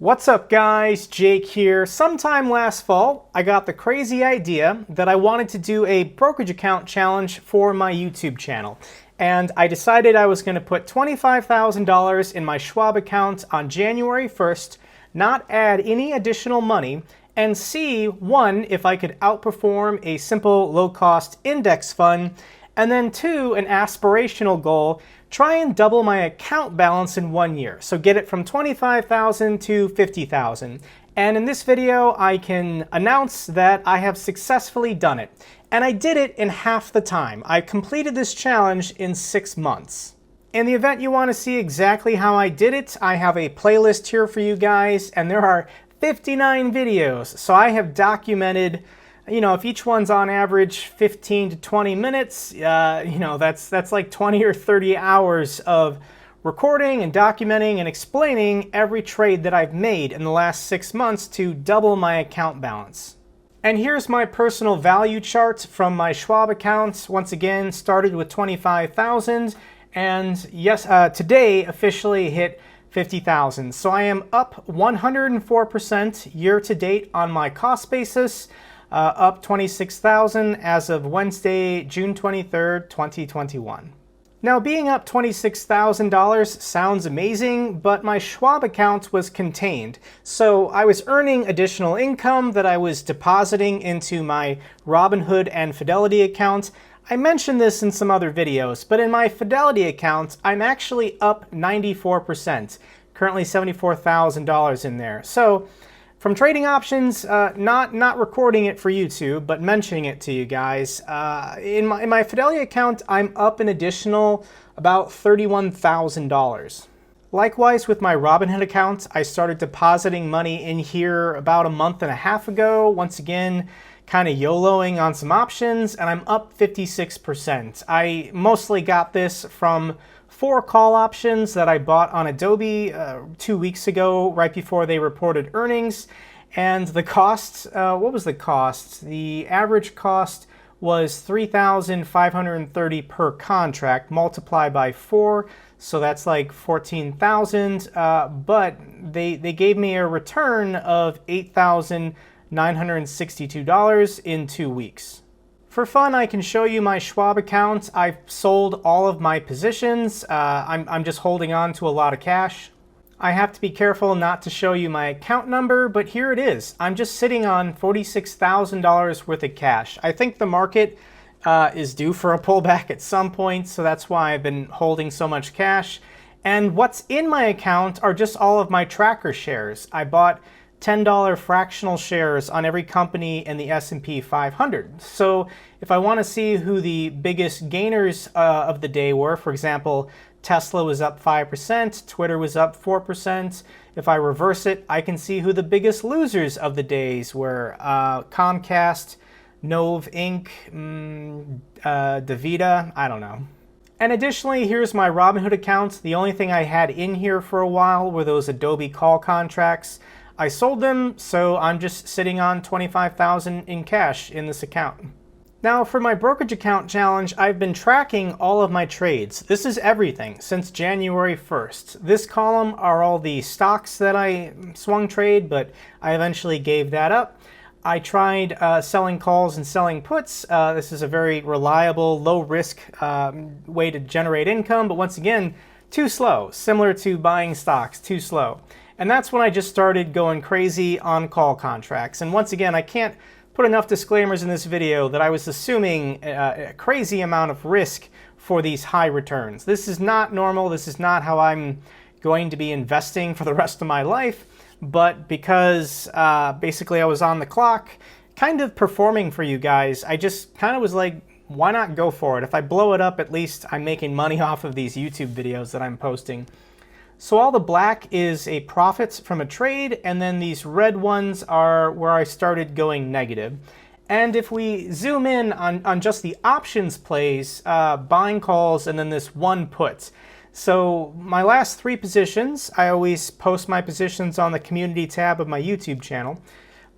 What's up guys, Jake here. Sometime last fall, I got the crazy idea that I wanted to do a brokerage account challenge for my YouTube channel. And I decided I was going to put $25,000 in my Schwab account on January 1st, not add any additional money, and see, one, if I could outperform a simple low-cost index fund, and then two, an aspirational goal, try and double my account balance in 1 year. So get it from $25,000 to $50,000. And in this video, I can announce that I have successfully done it. And I did it in half the time. I completed this challenge in 6 months. In the event you want to see exactly how I did it, I have a playlist here for you guys, and there are 59 videos. So I have documented, if each one's on average 15 to 20 minutes, that's like 20 or 30 hours of recording and documenting and explaining every trade that I've made in the last 6 months to double my account balance. And here's my personal value chart from my Schwab account. Once again, started with 25,000 and yes, today officially hit 50,000. So I am up 104% year to date on my cost basis. Up 26,000 as of Wednesday, June 23rd, 2021. Now, being up $26,000 sounds amazing, but my Schwab account was contained. So I was earning additional income that I was depositing into my Robinhood and Fidelity account. I mentioned this in some other videos, but in my Fidelity account, I'm actually up 94%, currently $74,000 in there. So from trading options, not recording it for YouTube, but mentioning it to you guys, in my Fidelity account, I'm up an additional about $31,000. Likewise, with my Robinhood account, I started depositing money in here about a month and a half ago. Once again, kind of YOLOing on some options, and I'm up 56%. I mostly got this from 4 call options that I bought on Adobe 2 weeks ago, right before they reported earnings. And the cost, what was the cost? The average cost was $3,530 per contract, multiplied by 4, so that's like $14,000. But they gave me a return of $8,962 in 2 weeks. For fun, I can show you my Schwab account. I've sold all of my positions. I'm just holding on to a lot of cash. I have to be careful not to show you my account number, but here it is. I'm just sitting on $46,000 worth of cash. I think the market is due for a pullback at some point, so that's why I've been holding so much cash. And what's in my account are just all of my tracker shares. I bought $10 fractional shares on every company in the S&P 500. So if I want to see who the biggest gainers of the day were, for example, Tesla was up 5%, Twitter was up 4%. If I reverse it, I can see who the biggest losers of the days were. Comcast, Nove Inc., DaVita, I don't know. And additionally, here's my Robinhood account. The only thing I had in here for a while were those Adobe call contracts. I sold them, so I'm just sitting on $25,000 in cash in this account. Now, for my brokerage account challenge, I've been tracking all of my trades. This is everything since January 1st. This column are all the stocks that I swung trade, but I eventually gave that up. I tried selling calls and selling puts. This is a very reliable, low-risk way to generate income, but once again, too slow. Similar to buying stocks, too slow. And that's when I just started going crazy on call contracts. And once again, I can't put enough disclaimers in this video that I was assuming a crazy amount of risk for these high returns. This is not normal. This is not how I'm going to be investing for the rest of my life. But because basically I was on the clock, kind of performing for you guys, I just kind of was like, why not go for it? If I blow it up, at least I'm making money off of these YouTube videos that I'm posting. So all the black is a profit from a trade, and then these red ones are where I started going negative. And if we zoom in on just the options plays, buying calls, and then this one put. So my last 3 positions, I always post my positions on the community tab of my YouTube channel.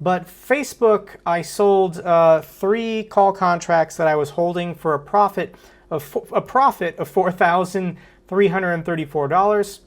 But Facebook, I sold 3 call contracts that I was holding for a profit of $4,334.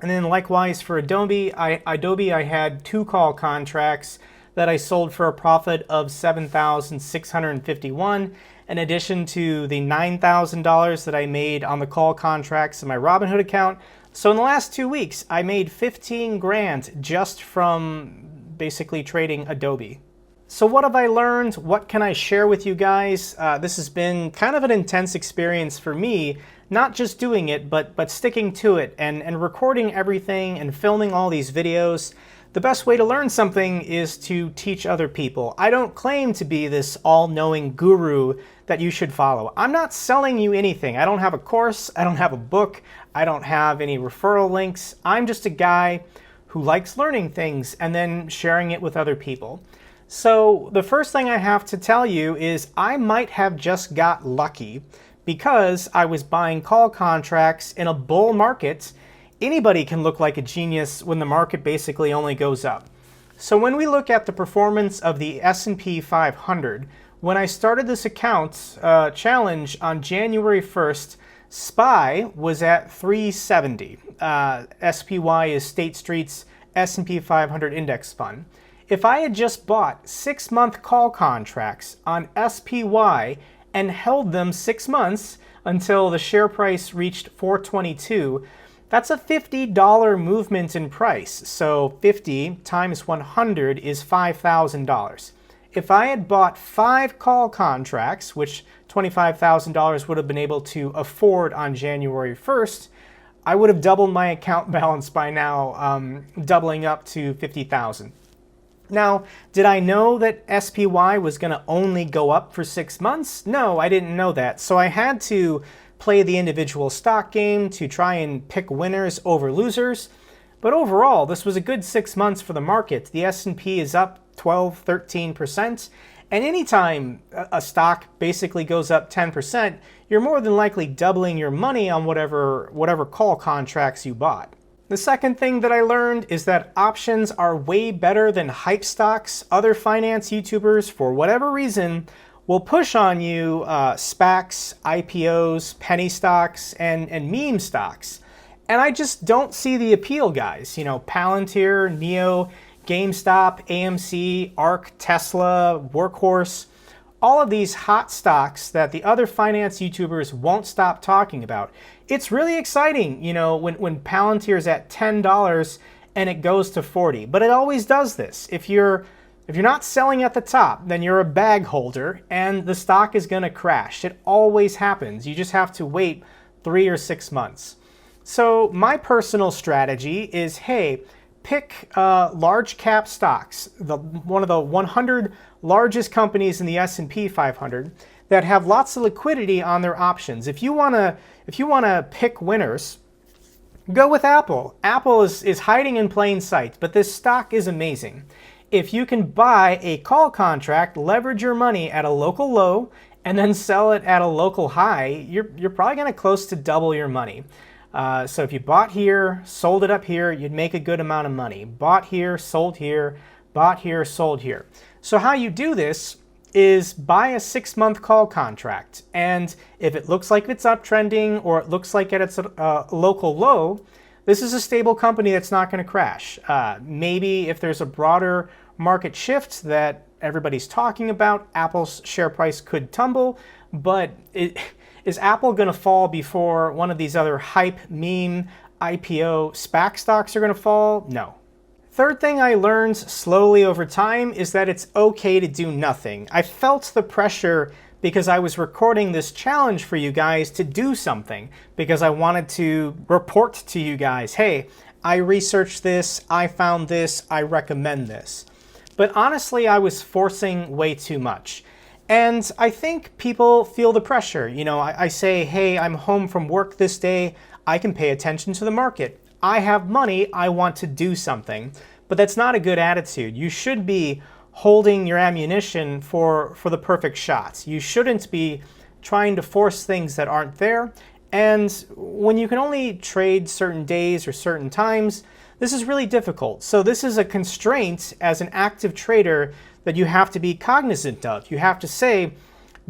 And then likewise for Adobe, I had 2 call contracts that I sold for a profit of $7,651, in addition to the $9,000 that I made on the call contracts in my Robinhood account. So in the last 2 weeks, I made 15 grand just from basically trading Adobe. So what have I learned? What can I share with you guys? This has been kind of an intense experience for me, not just doing it, but sticking to it and recording everything and filming all these videos. The best way to learn something is to teach other people. I don't claim to be this all-knowing guru that you should follow. I'm not selling you anything. I don't have a course, I don't have a book, I don't have any referral links. I'm just a guy who likes learning things and then sharing it with other people. So the first thing I have to tell you is I might have just got lucky because I was buying call contracts in a bull market. Anybody can look like a genius when the market basically only goes up. So when we look at the performance of the S&P 500, when I started this account challenge on January 1st, SPY was at 370. SPY is State Street's S&P 500 index fund. If I had just bought 6-month call contracts on SPY and held them 6 months until the share price reached 422, that's a $50 movement in price. So 50 times 100 is $5,000. If I had bought 5 call contracts, which $25,000 would have been able to afford on January 1st, I would have doubled my account balance by now, doubling up to $50,000. Now, did I know that SPY was going to only go up for 6 months? No, I didn't know that. So I had to play the individual stock game to try and pick winners over losers. But overall, this was a good 6 months for the market. The S&P is up 12, 13%. And anytime a stock basically goes up 10%, you're more than likely doubling your money on whatever call contracts you bought. The second thing that I learned is that options are way better than hype stocks. Other finance YouTubers, for whatever reason, will push on you SPACs, IPOs, penny stocks, and meme stocks. And I just don't see the appeal, guys. You know, Palantir, NEO, GameStop, AMC, ARK, Tesla, Workhorse, all of these hot stocks that the other finance YouTubers won't stop talking about. It's really exciting, you know, when Palantir's at $10 and it goes to 40. But it always does this. If you're not selling at the top, then you're a bag holder and the stock is going to crash. It always happens. You just have to wait 3 or 6 months. So my personal strategy is, hey, pick large cap stocks, one of the 100 largest companies in the S&P 500 that have lots of liquidity on their options. If you want to pick winners, go with Apple. Apple is hiding in plain sight, but this stock is amazing. If you can buy a call contract, leverage your money at a local low, and then sell it at a local high, you're probably going to close to double your money. So if you bought here, sold it up here, you'd make a good amount of money. Bought here, sold here, bought here, sold here. So how you do this is buy a 6-month call contract. And if it looks like it's uptrending or it looks like it's a local low, this is a stable company that's not going to crash. Maybe if there's a broader market shift that everybody's talking about, Apple's share price could tumble, but is Apple going to fall before one of these other hype, meme, IPO, SPAC stocks are going to fall? No. Third thing I learned slowly over time is that it's okay to do nothing. I felt the pressure because I was recording this challenge for you guys to do something, because I wanted to report to you guys, hey, I researched this, I found this, I recommend this. But honestly, I was forcing way too much. And I think people feel the pressure. You know, I say, hey, I'm home from work this day, I can pay attention to the market. I have money, I want to do something. But that's not a good attitude. You should be holding your ammunition for the perfect shots. You shouldn't be trying to force things that aren't there. And when you can only trade certain days or certain times, this is really difficult. So this is a constraint as an active trader that you have to be cognizant of. You have to say,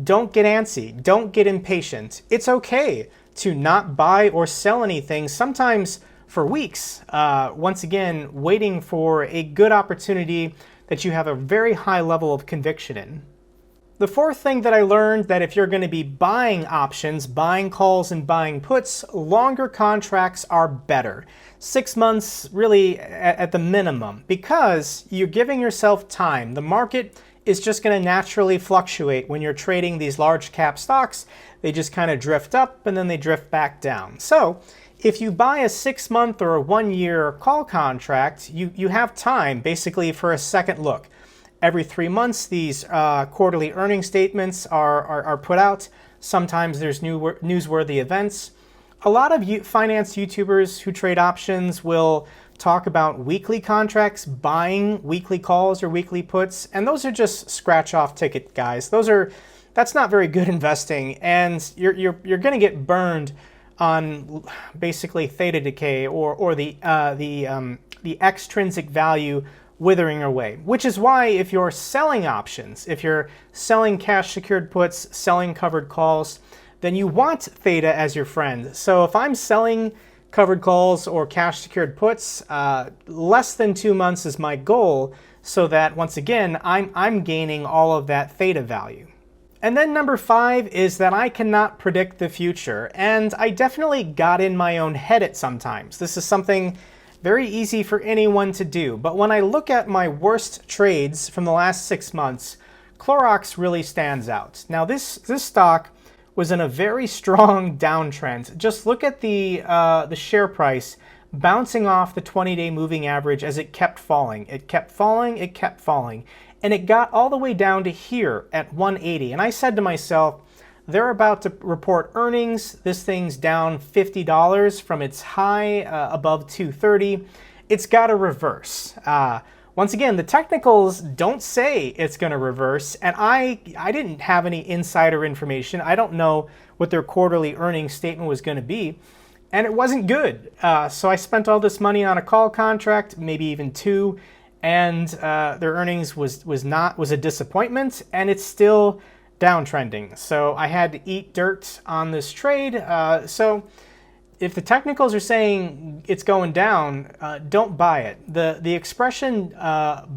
don't get antsy, don't get impatient. It's okay to not buy or sell anything, sometimes for weeks, once again, waiting for a good opportunity that you have a very high level of conviction in. The fourth thing that I learned, that if you're going to be buying options, buying calls and buying puts, longer contracts are better. 6 months really at the minimum, because you're giving yourself time. The market is just going to naturally fluctuate when you're trading these large cap stocks. They just kind of drift up and then they drift back down. So if you buy a 6 month or a 1 year call contract, you have time basically for a second look. Every 3 months, these quarterly earnings statements are put out. Sometimes there's newsworthy events. A lot of finance YouTubers who trade options will talk about weekly contracts, buying weekly calls or weekly puts, and those are just scratch-off ticket guys. That's not very good investing, and you're going to get burned on basically theta decay or the extrinsic value withering away, which is why if you're selling options, if you're selling cash secured puts, selling covered calls, then you want theta as your friend. So if I'm selling covered calls or cash secured puts, less than 2 months is my goal, so that once again, I'm gaining all of that theta value. And then number 5 is that I cannot predict the future, and I definitely got in my own head at sometimes. This is something very easy for anyone to do, but when I look at my worst trades from the last 6 months, Clorox really stands out. Now this stock was in a very strong downtrend. Just look at the share price bouncing off the 20-day moving average as it kept falling. It kept falling, it kept falling, and it got all the way down to here at 180. And I said to myself, they're about to report earnings. This thing's down $50 from its high above 230. It's got to reverse. Once again, the technicals don't say it's going to reverse, and I didn't have any insider information. I don't know what their quarterly earnings statement was going to be, and it wasn't good. So I spent all this money on a call contract, maybe even 2, and their earnings was a disappointment, and it's still downtrending. So I had to eat dirt on this trade. So if the technicals are saying it's going down, don't buy it. The expression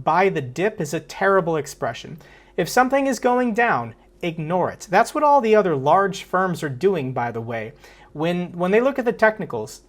buy the dip is a terrible expression. If something is going down, ignore it. That's what all the other large firms are doing, by the way. When they look at the technicals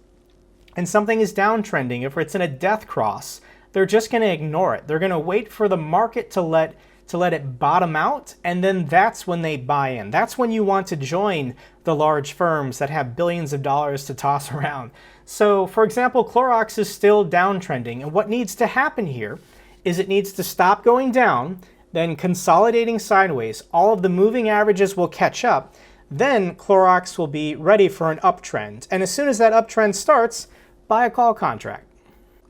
and something is downtrending, if it's in a death cross, they're just going to ignore it. They're going to wait for the market to let it bottom out, and then that's when they buy in. That's when you want to join the large firms that have billions of dollars to toss around. So, for example, Clorox is still downtrending, and what needs to happen here is it needs to stop going down, then consolidating sideways. All of the moving averages will catch up. Then Clorox will be ready for an uptrend. And as soon as that uptrend starts, buy a call contract.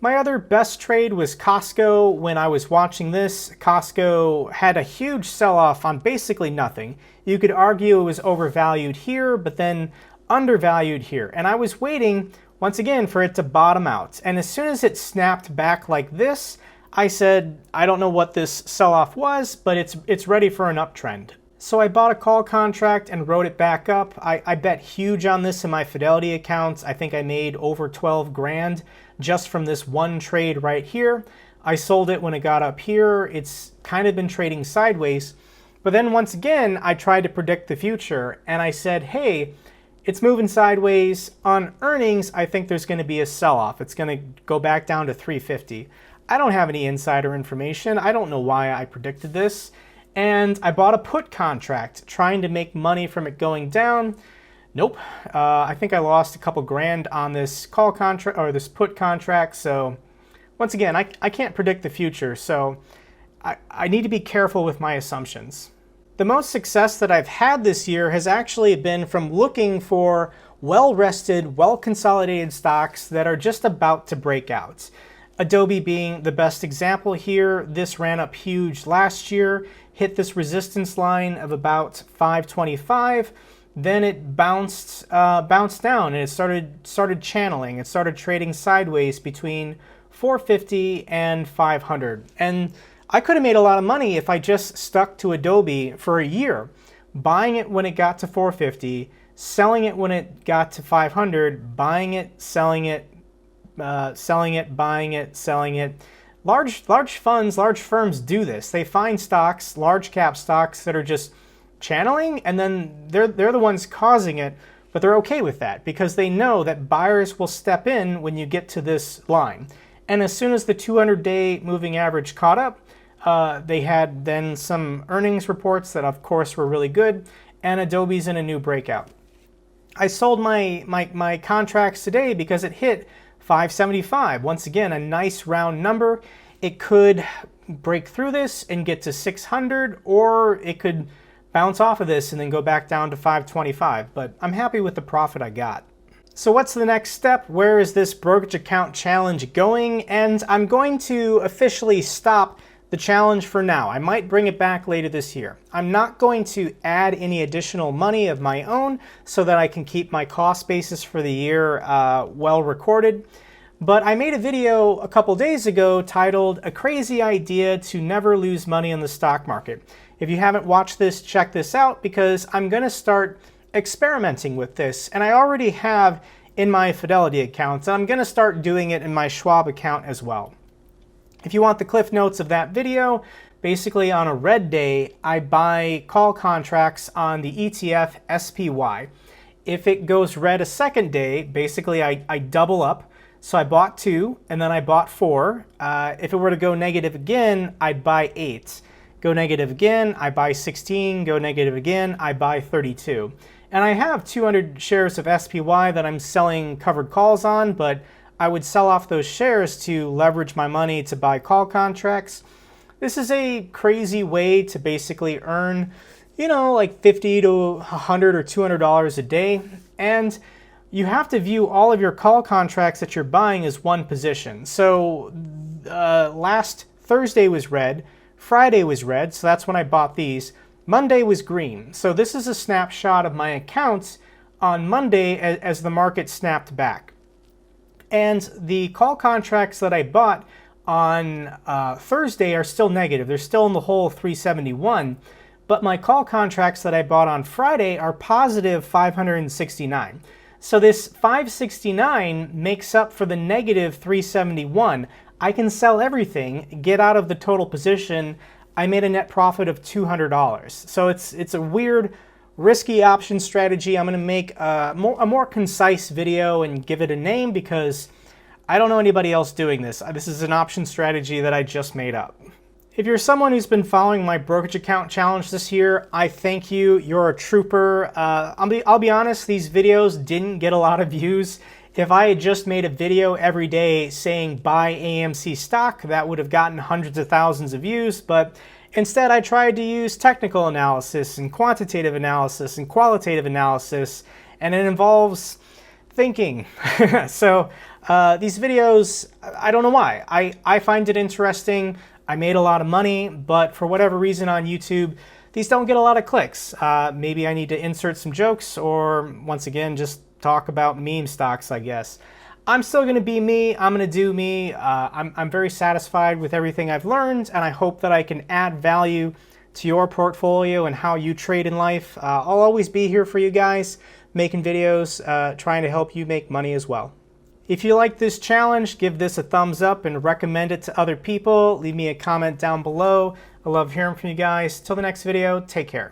My other best trade was Costco. When I was watching this, Costco had a huge sell-off on basically nothing. You could argue it was overvalued here, but then undervalued here. And I was waiting, once again, for it to bottom out. And as soon as it snapped back like this, I said, I don't know what this sell-off was, but it's ready for an uptrend. So I bought a call contract and wrote it back up. I bet huge on this in my Fidelity account. I think I made over 12 grand just from this one trade right here. I sold it when it got up here. It's kind of been trading sideways. But then once again, I tried to predict the future and I said, hey, it's moving sideways. On earnings, I think there's going to be a sell-off. It's going to go back down to 350. I don't have any insider information. I don't know why I predicted this. And I bought a put contract trying to make money from it going down. Nope. I think I lost a couple grand on this call contract or this put contract. So once again, I can't predict the future. So I need to be careful with my assumptions. The most success that I've had this year has actually been from looking for well-rested, well-consolidated stocks that are just about to break out. Adobe being the best example here. This ran up huge last year, hit this resistance line of about 525. Then it bounced down and it started channeling. It started trading sideways between 450 and 500. And I could have made a lot of money if I just stuck to Adobe for a year, buying it when it got to 450, selling it when it got to 500, buying it, selling it, selling it, buying it, selling it. Large funds, large firms do this. They find stocks, large cap stocks that are just channeling, and then they're the ones causing it, but they're okay with that because they know that buyers will step in when you get to this line. And as soon as the 200-day moving average caught up, they had then some earnings reports that of course were really good, and Adobe's in a new breakout. I sold my contracts today because it hit 575. Once again, a nice round number. It could break through this and get to 600, or it could bounce off of this and then go back down to 525, but I'm happy with the profit I got. So what's the next step? Where is this brokerage account challenge going? And I'm going to officially stop the challenge for now. I might bring it back later this year. I'm not going to add any additional money of my own so that I can keep my cost basis for the year well recorded. But I made a video a couple days ago titled "A Crazy Idea to Never Lose Money in the Stock Market." If you haven't watched this, check this out because I'm going to start experimenting with this. And I already have in my Fidelity account, and I'm going to start doing it in my Schwab account as well. If you want the cliff notes of that video, basically on a red day, I buy call contracts on the ETF SPY. If it goes red a second day, basically I double up. So I bought 2 and then I bought 4. If it were to go negative again, I'd buy 8. Go negative again, I buy 16. Go negative again, I buy 32. And I have 200 shares of SPY that I'm selling covered calls on, but I would sell off those shares to leverage my money to buy call contracts. This is a crazy way to basically earn, like $50 to $100 or $200 a day. And you have to view all of your call contracts that you're buying as one position. So last Thursday was red, Friday was red, so that's when I bought these. Monday was green. So this is a snapshot of my accounts on Monday as the market snapped back. And the call contracts that I bought on Thursday are still negative. They're still in the hole 371. But my call contracts that I bought on Friday are positive 569. So this 569 makes up for the negative 371. I can sell everything, get out of the total position. I made a net profit of $200. So it's a weird, risky option strategy. I'm going to make a more concise video and give it a name because I don't know anybody else doing this. This is an option strategy that I just made up. If you're someone who's been following my brokerage account challenge this year, I thank you. You're a trooper. I'll be honest, these videos didn't get a lot of views. If I had just made a video every day saying buy AMC stock, that would have gotten hundreds of thousands of views, but instead I tried to use technical analysis and quantitative analysis and qualitative analysis, and it involves thinking. So these videos, I don't know why. I find it interesting. I made a lot of money, but for whatever reason on YouTube, these don't get a lot of clicks. Maybe I need to insert some jokes or, once again, just talk about meme stocks, I guess. I'm still going to be me. I'm going to do me. I'm very satisfied with everything I've learned, and I hope that I can add value to your portfolio and how you trade in life. I'll always be here for you guys, making videos, trying to help you make money as well. If you like this challenge, give this a thumbs up and recommend it to other people. Leave me a comment down below. I love hearing from you guys. Till the next video, take care.